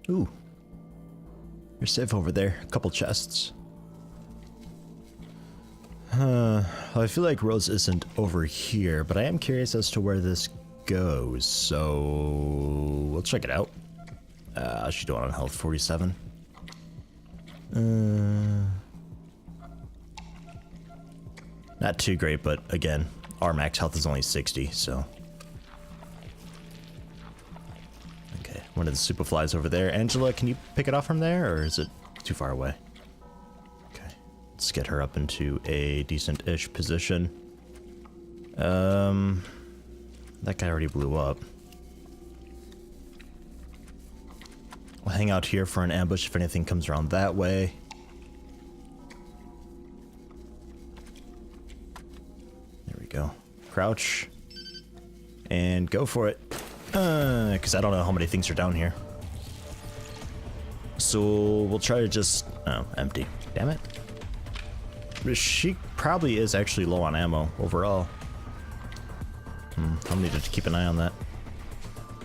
Ooh. You're safe over there. A couple chests. I feel like Rose isn't over here, but I am curious as to where this goes, so we'll check it out. She's doing on health 47. Not too great, but again, our max health is only 60, so. Okay, one of the superflies over there. Angela, can you pick it off from there, or is it too far away? Okay, let's get her up into a decent-ish position. That guy already blew up. We'll hang out here for an ambush if anything comes around that way. There we go. Crouch. And go for it. Because I don't know how many things are down here. So we'll try to just... Oh, empty. Damn it. She probably is actually low on ammo overall. I'll need to keep an eye on that.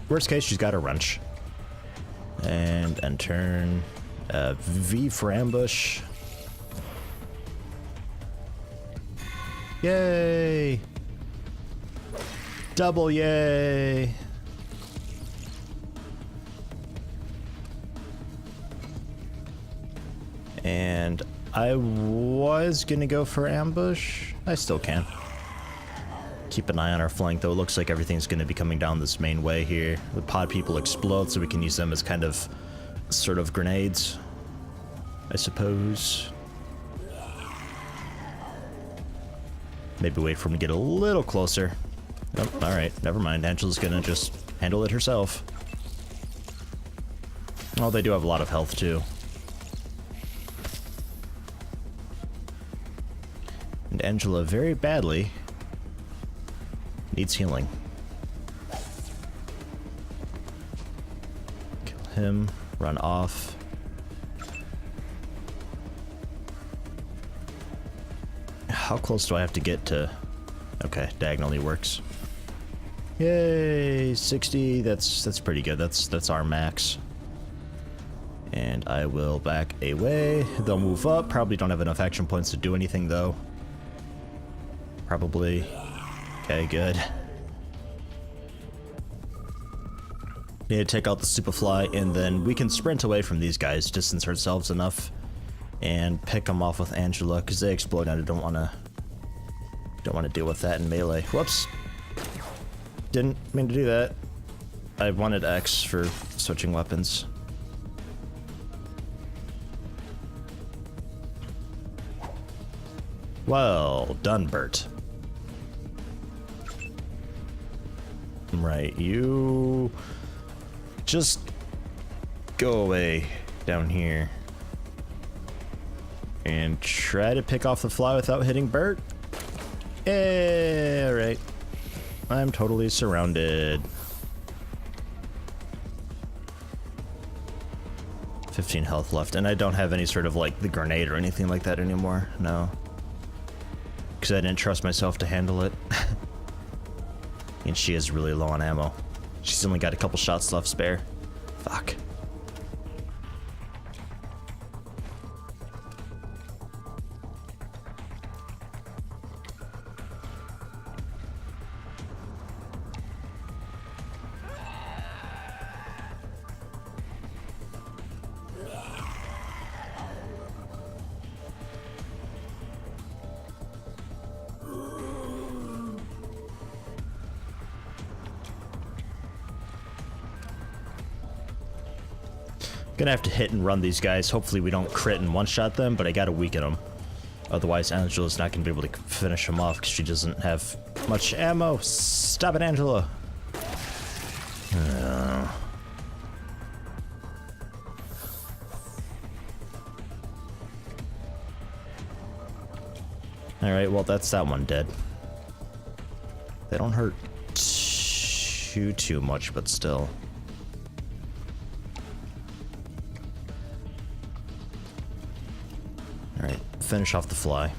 Worst case, she's got a wrench. And turn. V for ambush. Yay! Double yay! And I was gonna go for ambush. I still can. Keep an eye on our flank, though. It looks like everything's going to be coming down this main way here. The pod people explode, so we can use them as kind of sort of grenades, I suppose. Maybe wait for him to get a little closer. Oh, alright, never mind. Angela's going to just handle it herself. Oh, they do have a lot of health, too. And Angela very badly needs healing. Kill him, run off. How close do I have to get to... Okay, diagonally works. Yay, 60, that's pretty good. That's our max. And I will back away. They'll move up. Probably don't have enough action points to do anything though. Probably. Okay, good. Need to take out the Superfly, and then we can sprint away from these guys, distance ourselves enough, and pick them off with Angela, because they explode, and I don't want to deal with that in melee. Whoops. Didn't mean to do that. I wanted X for switching weapons. Well done, Bert. Right, you just go away down here and try to pick off the fly without hitting Bert. Yeah, right. I'm totally surrounded. 15 health left, and I don't have any sort of like the grenade or anything like that anymore. No, because I didn't trust myself to handle it. And she is really low on ammo. She's only got a couple shots left spare. Fuck. Gonna have to hit and run these guys. Hopefully we don't crit and one-shot them, but I gotta weaken them. Otherwise Angela's not gonna be able to finish them off because she doesn't have much ammo. Stop it, Angela. Alright, well that's that one dead. They don't hurt too much, but still. Alright, finish off the fly.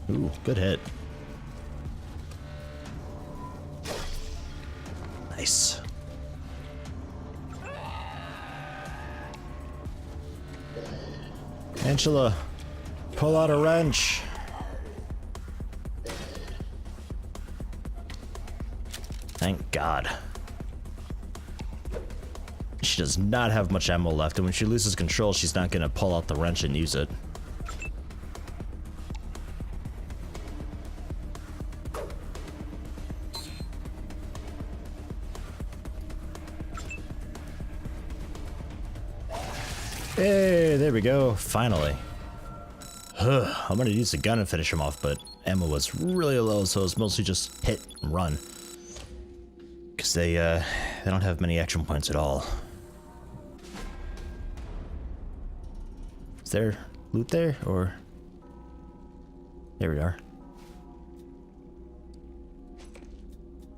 Ooh, good hit. Nice. Angela, pull out a wrench. Thank God. She does not have much ammo left, and when she loses control, she's not gonna pull out the wrench and use it. Hey, there we go, finally. I'm gonna use the gun and finish him off, but ammo was really low, so it's mostly just hit and run. Because they don't have many action points at all. Is there loot there, or? There we are.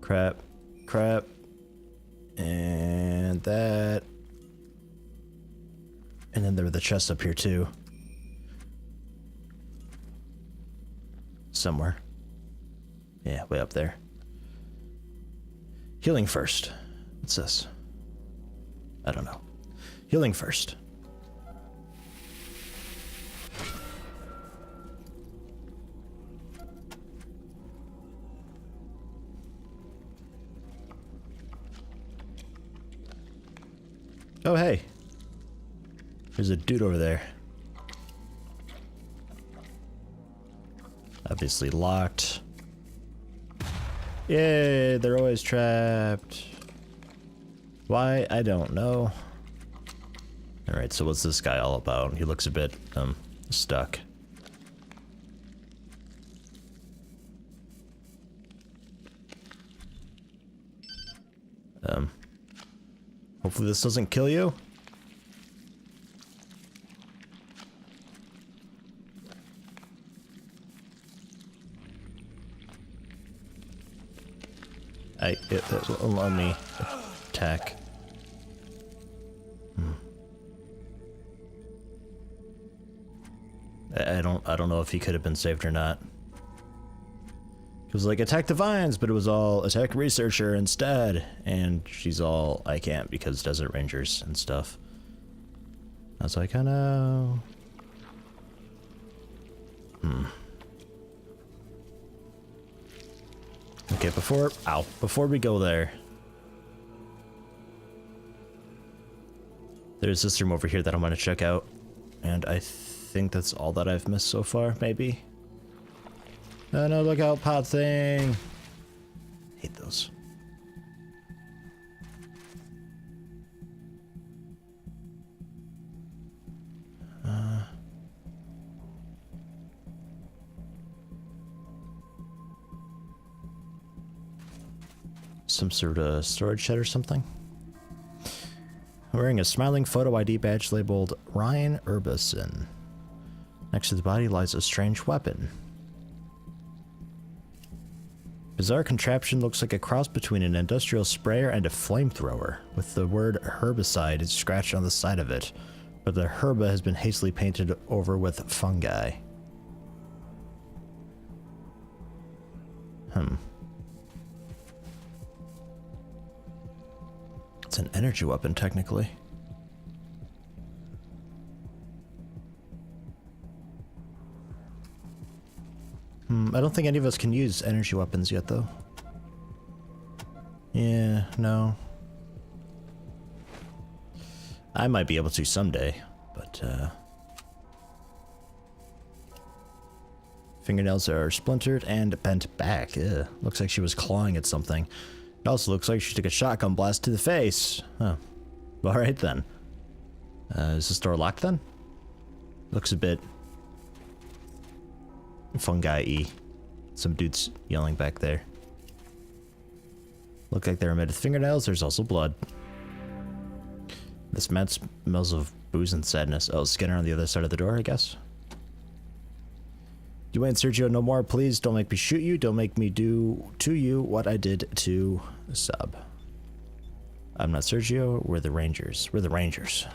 Crap, crap, and that. And then there were the chests up here too. Somewhere. Yeah, way up there. Healing first. What's this? I don't know. Healing first. Oh, hey. There's a dude over there. Obviously locked. Yay, they're always trapped. Why? I don't know. Alright, so what's this guy all about? He looks a bit, stuck. Hopefully this doesn't kill you. It won't allow me attack. I don't know if he could have been saved or not. It was like attack the vines, but it was all attack researcher instead, and she's all I can't because desert rangers and stuff. I was like, I know. Okay, before we go there, there's this room over here that I want to check out, and I think that's all that I've missed so far, maybe? Oh no, look out, pot thing! Hate those. Some sort of storage shed or something. Wearing a smiling photo ID badge labeled Ryan Urbison. Next to the body lies a strange weapon. Bizarre contraption looks like a cross between an industrial sprayer and a flamethrower, with the word herbicide scratched on the side of it, but the herba has been hastily painted over with fungi. It's an energy weapon, technically. I don't think any of us can use energy weapons yet, though. Yeah, no. I might be able to someday, but, fingernails are splintered and bent back. Ugh. Looks like she was clawing at something. It also looks like she took a shotgun blast to the face. Oh. Alright then. Is this door locked then? Looks a bit fungi-y. Some dudes yelling back there. Look like they're made with fingernails. There's also blood. This mat smells of booze and sadness. Oh, Skinner on the other side of the door, I guess. You ain't Sergio no more. Please don't make me shoot you. Don't make me do to you what I did to Sub. I'm not Sergio. We're the Rangers. We're the Rangers.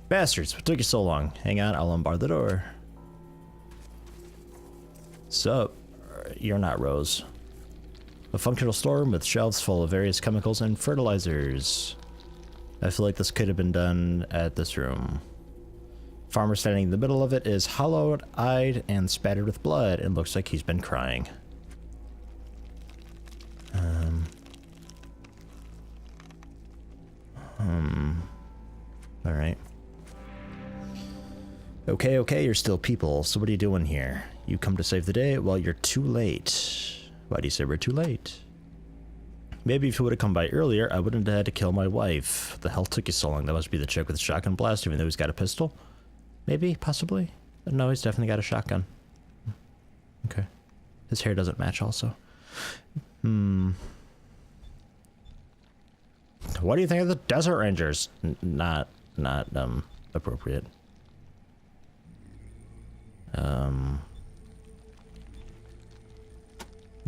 Bastards, what took you so long? Hang on, I'll unbar the door. So, you're not Rose. A functional storeroom with shelves full of various chemicals and fertilizers. I feel like this could have been done at this room. Farmer standing in the middle of it is hollowed-eyed and spattered with blood. It looks like he's been crying. Alright. Okay, you're still people, so what are you doing here? You come to save the day? Well, you're too late. Why do you say we're too late? Maybe if you would have come by earlier, I wouldn't have had to kill my wife. The hell took you so long? That must be the chick with the shotgun blast, even though he's got a pistol. Maybe, possibly. No, he's definitely got a shotgun. Okay. His hair doesn't match also. What do you think of the Desert Rangers? Not appropriate.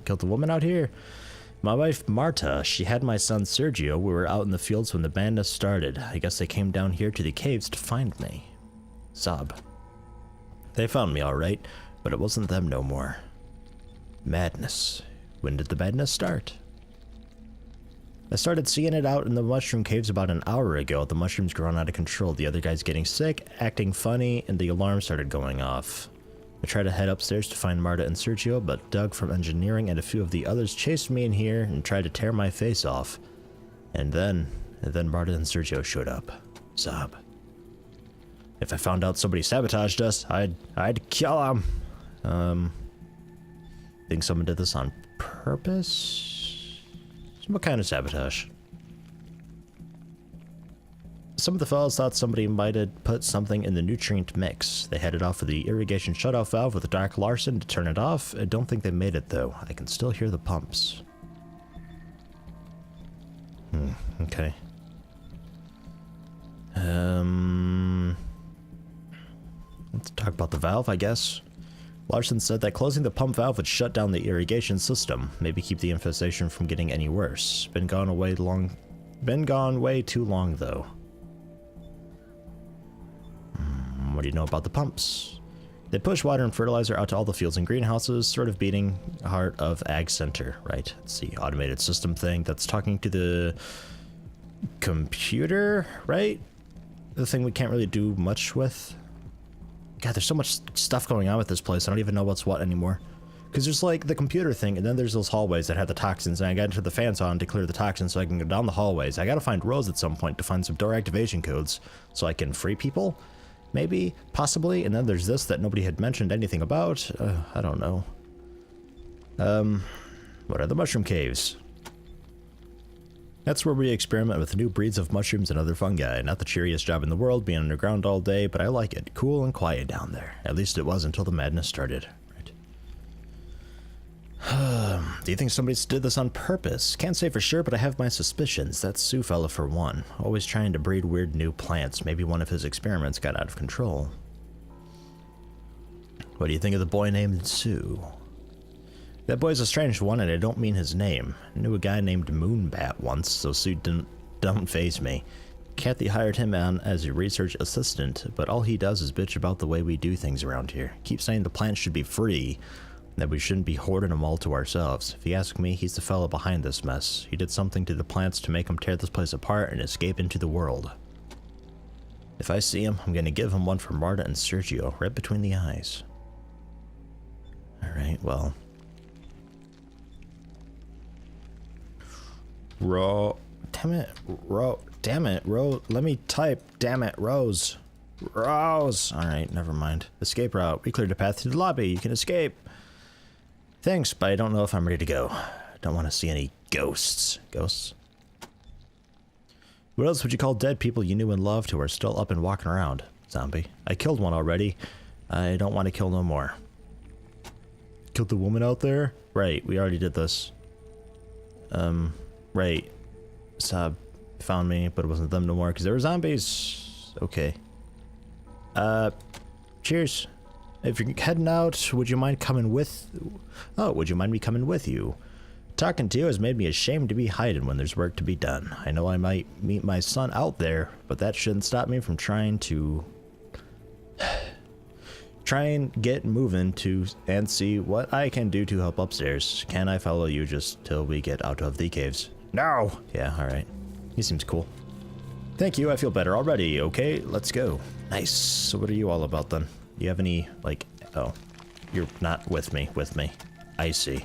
Killed the woman out here. My wife Marta, she had my son Sergio. We were out in the fields when the madness started. I guess they came down here to the caves to find me. Sob. They found me alright, but it wasn't them no more. Madness. When did the madness start? I started seeing it out in the mushroom caves about an hour ago. The mushrooms growing out of control. The other guy's getting sick, acting funny, and the alarm started going off. I tried to head upstairs to find Marta and Sergio, but Doug from engineering and a few of the others chased me in here and tried to tear my face off. And then Marta and Sergio showed up. Sob. If I found out somebody sabotaged us, I'd kill them. Think someone did this on purpose? What kind of sabotage? Some of the fellows thought somebody might have put something in the nutrient mix. They headed off for the irrigation shutoff valve with Doc Larson to turn it off. I don't think they made it though. I can still hear the pumps. Okay. Let's talk about the valve, I guess. Larson said that closing the pump valve would shut down the irrigation system, maybe keep the infestation from getting any worse. Been gone way too long though. What do you know about the pumps? They push water and fertilizer out to all the fields and greenhouses, sort of beating heart of Ag Center, right? It's the automated system thing that's talking to the computer, right? The thing we can't really do much with. God, there's so much stuff going on with this place. I don't even know what's what anymore. Because there's like the computer thing, and then there's those hallways that have the toxins, and I got into the fans on to clear the toxins so I can go down the hallways. I gotta find Rose at some point to find some door activation codes so I can free people. Maybe, possibly, and then there's this that nobody had mentioned anything about. I don't know. What are the mushroom caves? That's where we experiment with new breeds of mushrooms and other fungi. Not the cheeriest job in the world being underground all day, but I like it. Cool and quiet down there. At least it was until the madness started. Right. Do you think somebody did this on purpose? Can't say for sure, but I have my suspicions. That Sue fella for one. Always trying to breed weird new plants. Maybe one of his experiments got out of control. What do you think of the boy named Sue? That boy's a strange one, and I don't mean his name. I knew a guy named Moonbat once, so Sue don't faze me. Kathy hired him on as a research assistant, but all he does is bitch about the way we do things around here. Keeps saying the plants should be free, that we shouldn't be hoarding them all to ourselves. If you ask me, he's the fella behind this mess. He did something to the plants to make them tear this place apart and escape into the world. If I see him, I'm gonna give him one for Marta and Sergio, right between the eyes. Alright, well... Damn it, let me type, damn it, Rose. Alright, never mind. Escape route, we cleared a path to the lobby, you can escape. Thanks, but I don't know if I'm ready to go. Don't want to see any ghosts. Ghosts? What else would you call dead people you knew and loved who are still up and walking around? Zombie. I killed one already. I don't want to kill no more. Killed the woman out there? Right, we already did this. Right. Sob found me, but it wasn't them no more because they were zombies. Okay. Cheers. If you're heading out, would you mind coming with... Oh, would you mind me coming with you? Talking to you has made me ashamed to be hiding when there's work to be done. I know I might meet my son out there, but that shouldn't stop me from trying to... try and get moving and see what I can do to help upstairs. Can I follow you just till we get out of the caves? No! Yeah, alright. He seems cool. Thank you, I feel better already. Okay, let's go. Nice. So what are you all about then? You have any, like, oh, you're not with me. I see.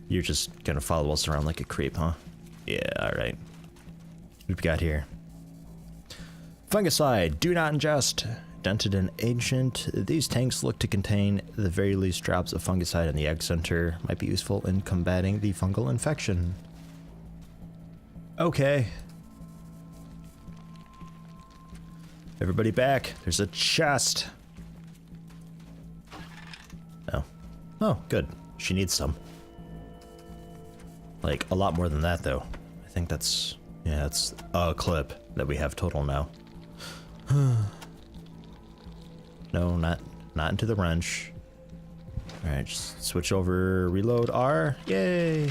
You're just gonna follow us around like a creep, huh? Yeah, alright. What we got here? Fungicide, do not ingest. Dented and ancient. These tanks look to contain the very least drops of fungicide in the egg center. Might be useful in combating the fungal infection. Okay. Everybody back. There's a chest. Oh. Oh, good. She needs some. Like, a lot more than that, though. I think that's... yeah, that's a clip that we have total now. No, not into the wrench. Alright, just switch over, reload R. Yay!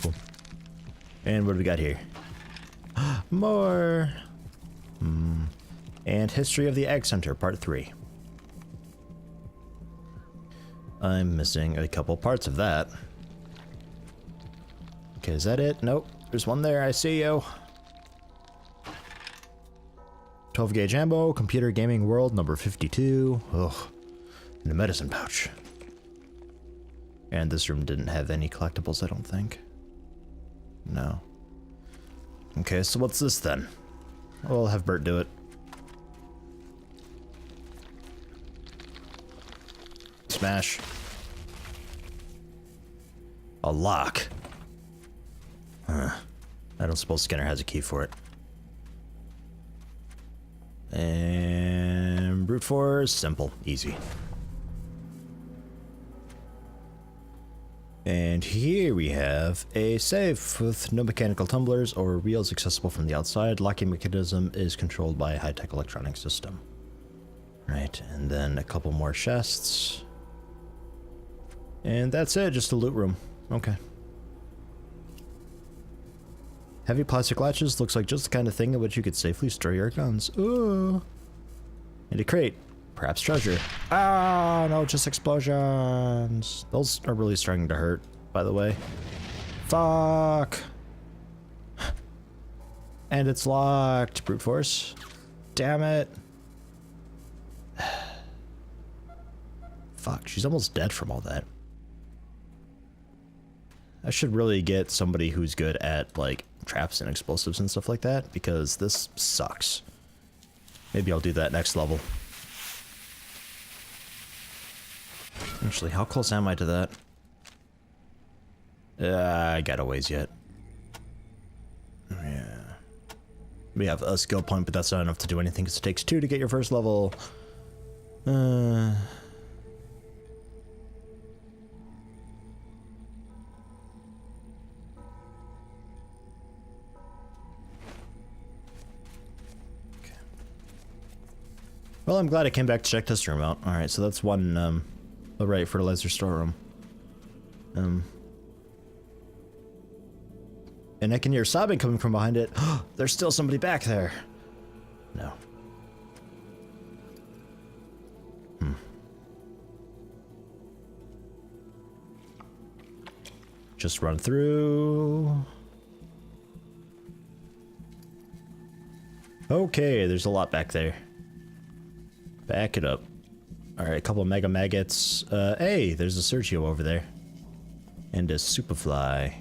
Cool. And what do we got here? More! And History of the Egg Center, Part 3. I'm missing a couple parts of that. Okay, is that it? Nope. There's one there, I see you. 12 gauge ammo, computer gaming world number 52. Ugh. And a medicine pouch. And this room didn't have any collectibles, I don't think. No. Okay, so what's this then? I'll have Bert do it. Smash. A lock. Huh. I don't suppose Skinner has a key for it. And brute force, simple, easy. And here we have a safe with no mechanical tumblers or wheels accessible from the outside. Locking mechanism is controlled by a high-tech electronic system. Right, and then a couple more chests. And that's it, just a loot room. Okay. Heavy plastic latches looks like just the kind of thing in which you could safely store your guns. Ooh. And a crate. Perhaps treasure. Ah, no, just explosions. Those are really starting to hurt, by the way. Fuck. And it's locked. Brute force. Damn it. Fuck, she's almost dead from all that. I should really get somebody who's good at, like, traps and explosives and stuff like that, because this sucks. Maybe I'll do that next level. Actually, how close am I to that? I got a ways yet. Yeah. We have a skill point, but that's not enough to do anything, because it takes 2 to get your first level. Well, I'm glad I came back to check this room out. Alright, so that's one, right, fertilizer storeroom. And I can hear sobbing coming from behind it. There's still somebody back there. No. Just run through. Okay, there's a lot back there. Back it up. Alright, a couple of mega maggots. Hey, there's a Sergio over there. And a Superfly.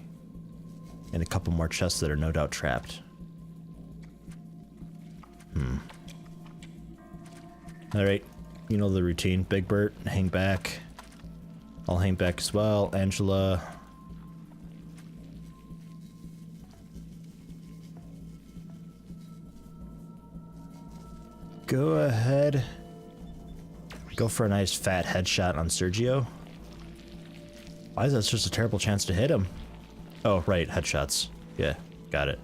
And a couple more chests that are no doubt trapped. Alright, you know the routine. Big Bert, hang back. I'll hang back as well. Angela. Go ahead. Go for a nice fat headshot on Sergio. Why is that just a terrible chance to hit him? Oh, right, headshots. Yeah, got it.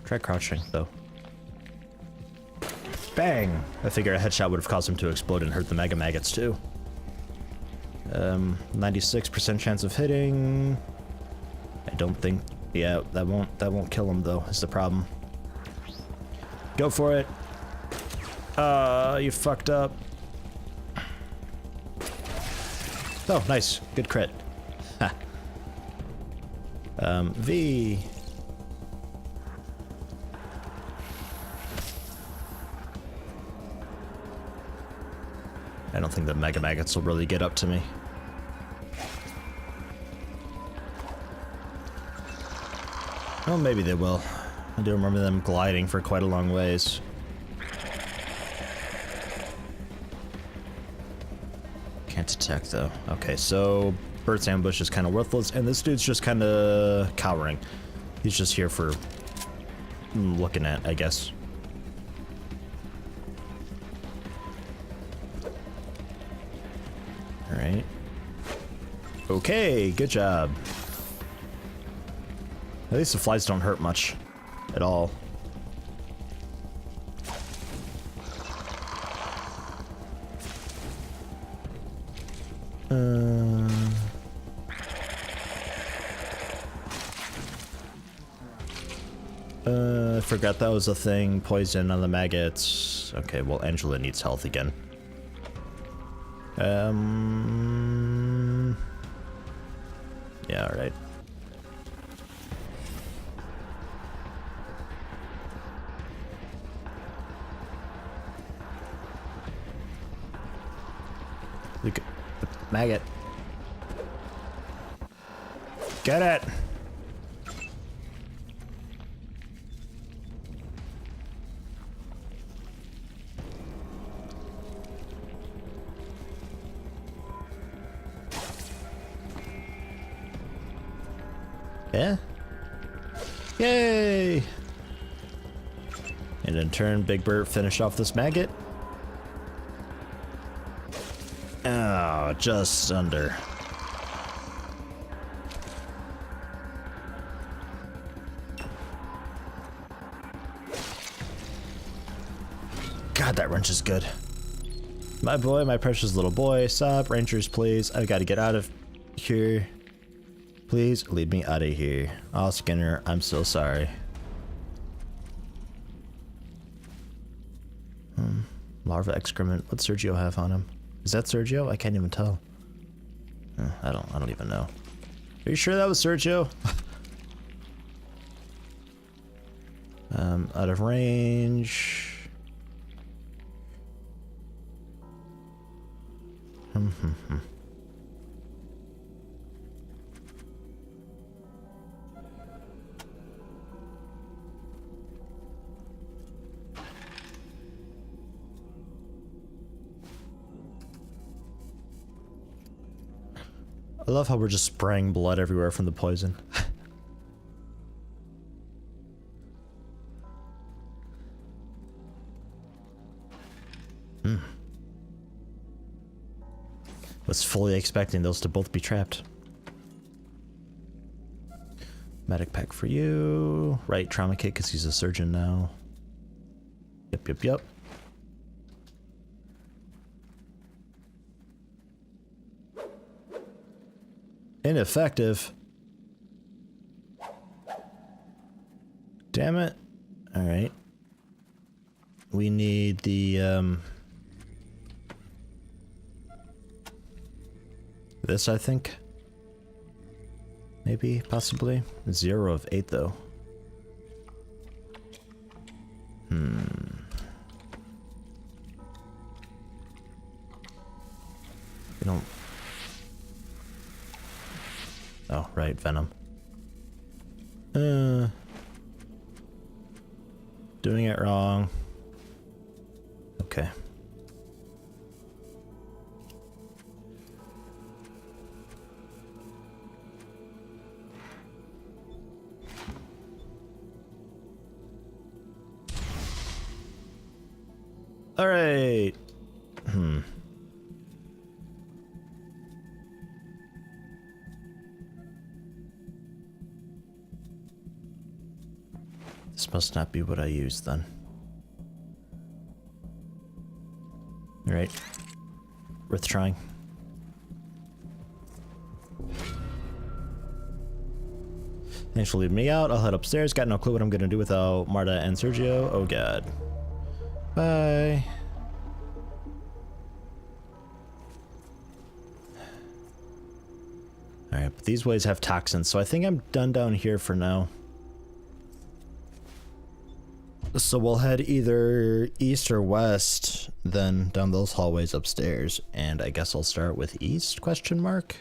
Try crouching, though. Bang! I figure a headshot would have caused him to explode and hurt the mega maggots, too. 96% chance of hitting. I don't think... yeah, that won't kill him, though, is the problem. Go for it! You fucked up. Oh, nice. Good crit. Ha. V. I don't think the Mega Maggots will really get up to me. Oh, maybe they will. I do remember them gliding for quite a long ways. Can't attack though. Okay, so Bird's Ambush is kind of worthless, and this dude's just kind of cowering. He's just here for looking at, I guess. Alright. Okay, good job. At least the flies don't hurt much at all. I forgot that was a thing. Poison on the maggots. Okay, well, Angela needs health again. Yeah, alright. Look at the maggot. Get it! Yeah? Yay! And in turn, Big Bird finished off this maggot. Oh, just under. God, that wrench is good. My boy, my precious little boy. Stop, Rangers, please. I've got to get out of here. Please leave me out of here. Oh, Skinner, I'm so sorry. Larva excrement. What's Sergio have on him? Is that Sergio? I can't even tell. I don't even know. Are you sure that was Sergio? Out of range. I love how we're just spraying blood everywhere from the poison. Was fully expecting those to both be trapped. Medic pack for you. Right, trauma kit because he's a surgeon now. Yep. Ineffective. Damn it. Alright. We need the, this, I think. Maybe, possibly. 0 of 8, though. We don't... Oh, right, Venom. Doing it wrong. Okay. All right. This must not be what I used then. All right. Worth trying. Thanks for leaving me out. I'll head upstairs. Got no clue what I'm gonna do without Marta and Sergio. Oh god. Bye. Alright, but these ways have toxins, so I think I'm done down here for now. So we'll head either east or west, then down those hallways upstairs, and I guess I'll start with east, question mark?